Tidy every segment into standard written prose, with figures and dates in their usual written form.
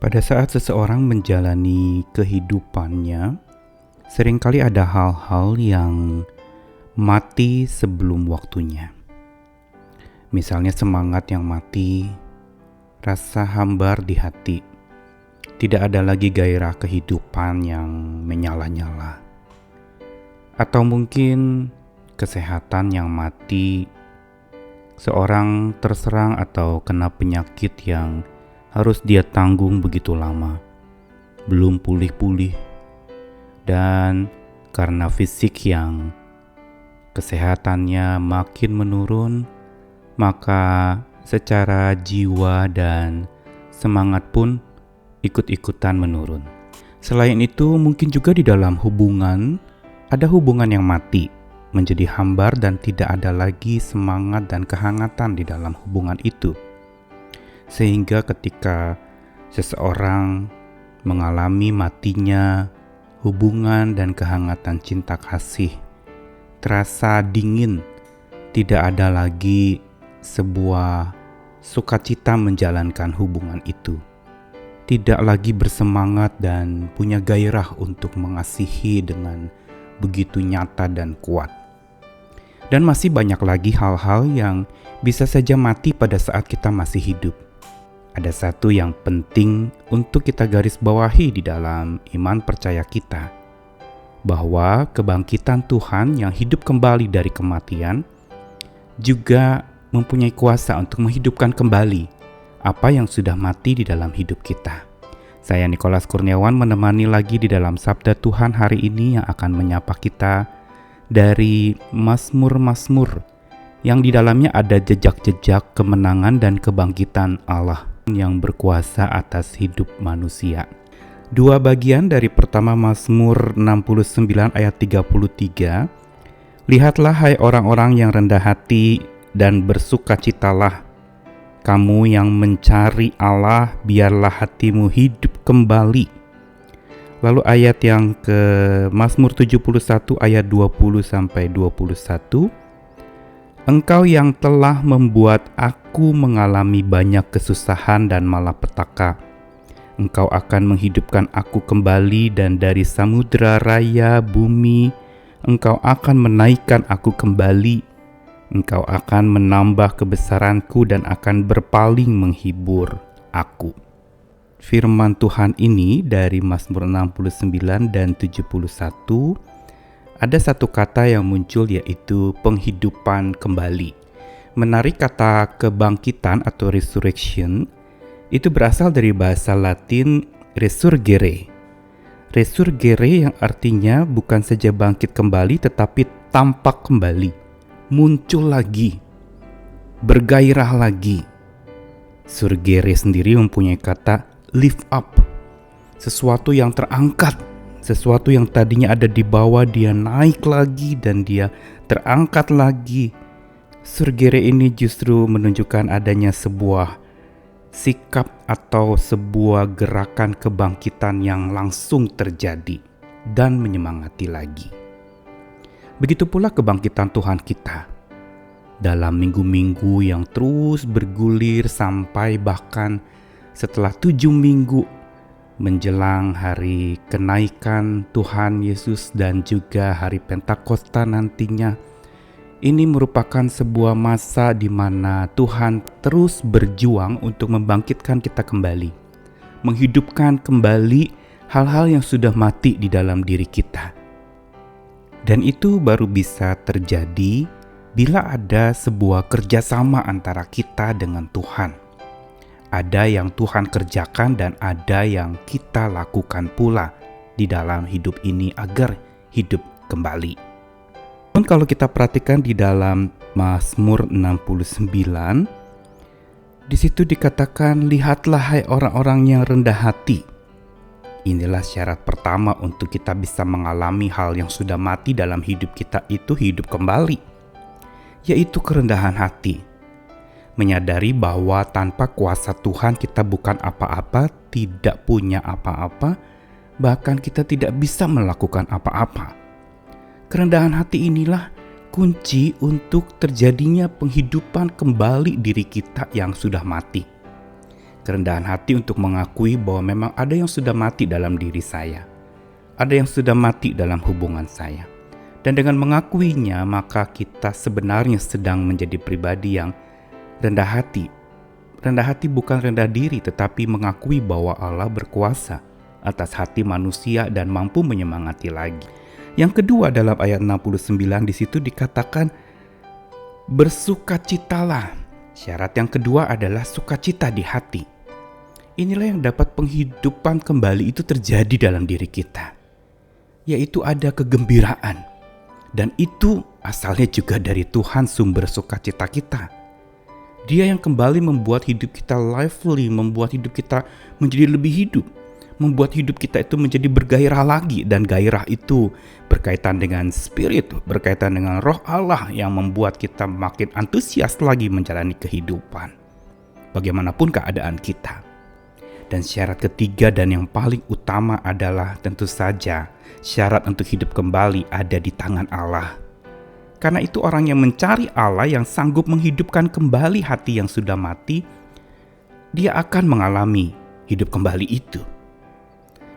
Pada saat seseorang menjalani kehidupannya, seringkali ada hal-hal yang mati sebelum waktunya. Misalnya semangat yang mati, rasa hambar di hati, tidak ada lagi gairah kehidupan yang menyala-nyala. Atau mungkin kesehatan yang mati, seorang terserang atau kena penyakit yang harus dia tanggung begitu lama, belum pulih-pulih. Dan karena fisik yang kesehatannya makin menurun, maka secara jiwa dan semangat pun ikut-ikutan menurun. Selain itu, mungkin juga di dalam hubungan, ada hubungan yang mati, menjadi hambar dan tidak ada lagi semangat dan kehangatan di dalam hubungan itu. Sehingga ketika seseorang mengalami matinya hubungan dan kehangatan cinta kasih, terasa dingin, tidak ada lagi sebuah sukacita menjalankan hubungan itu. Tidak lagi bersemangat dan punya gairah untuk mengasihi dengan begitu nyata dan kuat. Dan masih banyak lagi hal-hal yang bisa saja mati pada saat kita masih hidup. Ada satu yang penting untuk kita garis bawahi di dalam iman percaya kita, bahwa kebangkitan Tuhan yang hidup kembali dari kematian juga mempunyai kuasa untuk menghidupkan kembali apa yang sudah mati di dalam hidup kita. Saya Nikolas Kurniawan menemani lagi di dalam Sabda Tuhan hari ini yang akan menyapa kita dari Mazmur-Mazmur yang di dalamnya ada jejak-jejak kemenangan dan kebangkitan Allah yang berkuasa atas hidup manusia. Dua bagian dari pertama Mazmur 69 ayat 33. Lihatlah hai orang-orang yang rendah hati dan bersukacitalah. Kamu yang mencari Allah, biarlah hatimu hidup kembali. Lalu ayat yang ke Mazmur 71 ayat 20 sampai 21. Engkau yang telah membuat aku mengalami banyak kesusahan dan malapetaka. Engkau akan menghidupkan aku kembali dan dari samudera raya bumi, Engkau akan menaikkan aku kembali. Engkau akan menambah kebesaranku dan akan berpaling menghibur aku. Firman Tuhan ini dari Mazmur 69 dan 71, ada satu kata yang muncul yaitu penghidupan kembali. Menarik, kata kebangkitan atau resurrection itu berasal dari bahasa Latin resurgere. Resurgere yang artinya bukan saja bangkit kembali tetapi tampak kembali, muncul lagi, bergairah lagi. Surgere sendiri mempunyai kata lift up, sesuatu yang terangkat, sesuatu yang tadinya ada di bawah dia naik lagi dan dia terangkat lagi. Surgere ini justru menunjukkan adanya sebuah sikap atau sebuah gerakan kebangkitan yang langsung terjadi dan menyemangati lagi. Begitu pula kebangkitan Tuhan kita dalam minggu-minggu yang terus bergulir sampai bahkan setelah 7 minggu menjelang hari kenaikan Tuhan Yesus dan juga hari Pentakosta nantinya. Ini merupakan sebuah masa di mana Tuhan terus berjuang untuk membangkitkan kita kembali, menghidupkan kembali hal-hal yang sudah mati di dalam diri kita. Dan itu baru bisa terjadi bila ada sebuah kerjasama antara kita dengan Tuhan. Ada yang Tuhan kerjakan dan ada yang kita lakukan pula di dalam hidup ini agar hidup kembali. Dan kalau kita perhatikan di dalam Mazmur 69, di situ dikatakan, lihatlah hai orang-orang yang rendah hati. Inilah syarat pertama untuk kita bisa mengalami hal yang sudah mati dalam hidup kita itu hidup kembali, yaitu kerendahan hati. Menyadari bahwa tanpa kuasa Tuhan kita bukan apa-apa, tidak punya apa-apa, bahkan kita tidak bisa melakukan apa-apa. Kerendahan hati inilah kunci untuk terjadinya penghidupan kembali diri kita yang sudah mati. Kerendahan hati untuk mengakui bahwa memang ada yang sudah mati dalam diri saya. Ada yang sudah mati dalam hubungan saya. Dan dengan mengakuinya, maka kita sebenarnya sedang menjadi pribadi yang rendah hati. Rendah hati bukan rendah diri, tetapi mengakui bahwa Allah berkuasa atas hati manusia dan mampu menyemangati lagi. Yang kedua, dalam ayat 69 di situ dikatakan bersukacitalah. Syarat yang kedua adalah sukacita di hati. Inilah yang dapat penghidupan kembali itu terjadi dalam diri kita, yaitu ada kegembiraan. Dan itu asalnya juga dari Tuhan, sumber sukacita kita. Dia yang kembali membuat hidup kita lively, membuat hidup kita menjadi lebih hidup, membuat hidup kita itu menjadi bergairah lagi. Dan gairah itu berkaitan dengan spirit, berkaitan dengan roh Allah yang membuat kita makin antusias lagi menjalani kehidupan, bagaimanapun keadaan kita. Dan syarat ketiga dan yang paling utama adalah tentu saja syarat untuk hidup kembali ada di tangan Allah. Karena itu orang yang mencari Allah yang sanggup menghidupkan kembali hati yang sudah mati, dia akan mengalami hidup kembali itu.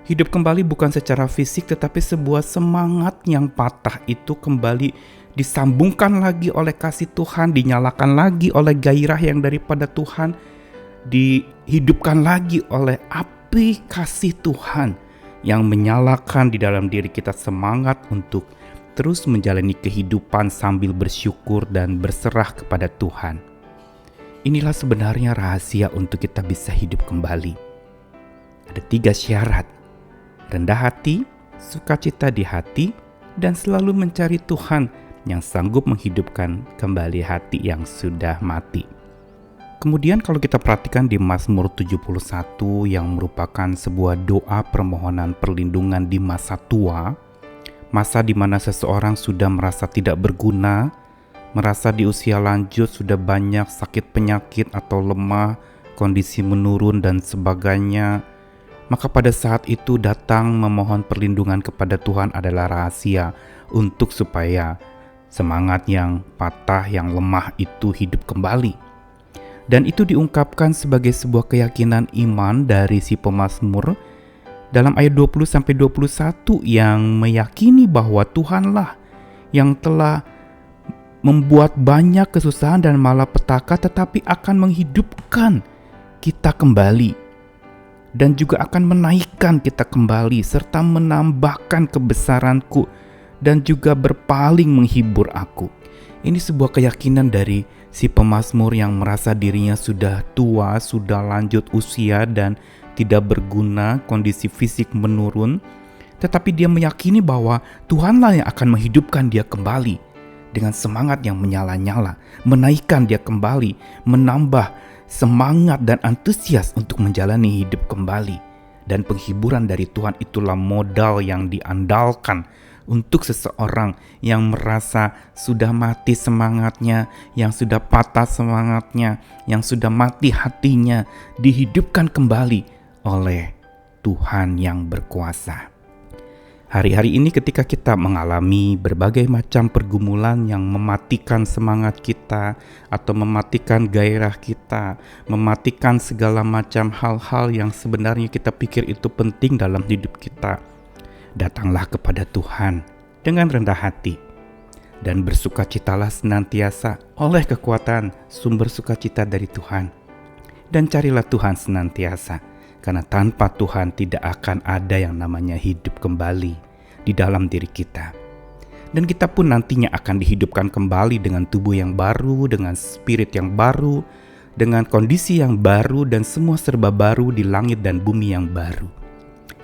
Hidup kembali bukan secara fisik, tetapi sebuah semangat yang patah itu kembali disambungkan lagi oleh kasih Tuhan, dinyalakan lagi oleh gairah yang daripada Tuhan, dihidupkan lagi oleh api kasih Tuhan yang menyalakan di dalam diri kita semangat untuk terus menjalani kehidupan sambil bersyukur dan berserah kepada Tuhan. Inilah sebenarnya rahasia untuk kita bisa hidup kembali. Ada 3 syarat: rendah hati, sukacita di hati, dan selalu mencari Tuhan yang sanggup menghidupkan kembali hati yang sudah mati. Kemudian kalau kita perhatikan di Mazmur 71 yang merupakan sebuah doa permohonan perlindungan di masa tua, masa di mana seseorang sudah merasa tidak berguna, merasa di usia lanjut sudah banyak sakit penyakit atau lemah, kondisi menurun dan sebagainya, maka pada saat itu datang memohon perlindungan kepada Tuhan adalah rahasia untuk supaya semangat yang patah, yang lemah itu hidup kembali. Dan itu diungkapkan sebagai sebuah keyakinan iman dari si pemazmur dalam ayat 20-21 yang meyakini bahwa Tuhanlah yang telah membuat banyak kesusahan dan malapetaka, tetapi akan menghidupkan kita kembali dan juga akan menaikkan kita kembali serta menambahkan kebesaranku dan juga berpaling menghibur aku. Ini sebuah keyakinan dari si pemazmur yang merasa dirinya sudah tua, sudah lanjut usia dan tidak berguna, kondisi fisik menurun, tetapi dia meyakini bahwa Tuhanlah yang akan menghidupkan dia kembali dengan semangat yang menyala-nyala, menaikkan dia kembali, menambah semangat dan antusias untuk menjalani hidup kembali. Dan penghiburan dari Tuhan itulah modal yang diandalkan untuk seseorang yang merasa sudah mati semangatnya, yang sudah patah semangatnya, yang sudah mati hatinya, dihidupkan kembali oleh Tuhan yang berkuasa. Hari-hari ini ketika kita mengalami berbagai macam pergumulan yang mematikan semangat kita atau mematikan gairah kita, mematikan segala macam hal-hal yang sebenarnya kita pikir itu penting dalam hidup kita, datanglah kepada Tuhan dengan rendah hati dan bersukacitalah senantiasa oleh kekuatan sumber sukacita dari Tuhan. Dan carilah Tuhan senantiasa, karena tanpa Tuhan tidak akan ada yang namanya hidup kembali di dalam diri kita. Dan kita pun nantinya akan dihidupkan kembali dengan tubuh yang baru, dengan spirit yang baru, dengan kondisi yang baru dan semua serba baru di langit dan bumi yang baru.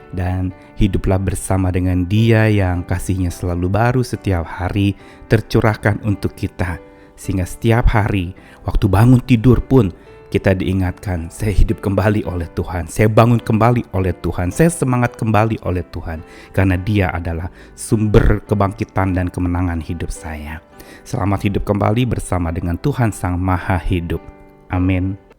Dan hiduplah bersama dengan Dia yang kasih-Nya selalu baru setiap hari tercurahkan untuk kita, sehingga setiap hari waktu bangun tidur pun kita diingatkan, saya hidup kembali oleh Tuhan, saya bangun kembali oleh Tuhan, saya semangat kembali oleh Tuhan, karena Dia adalah sumber kebangkitan dan kemenangan hidup saya. Selamat hidup kembali bersama dengan Tuhan Sang Maha Hidup. Amin.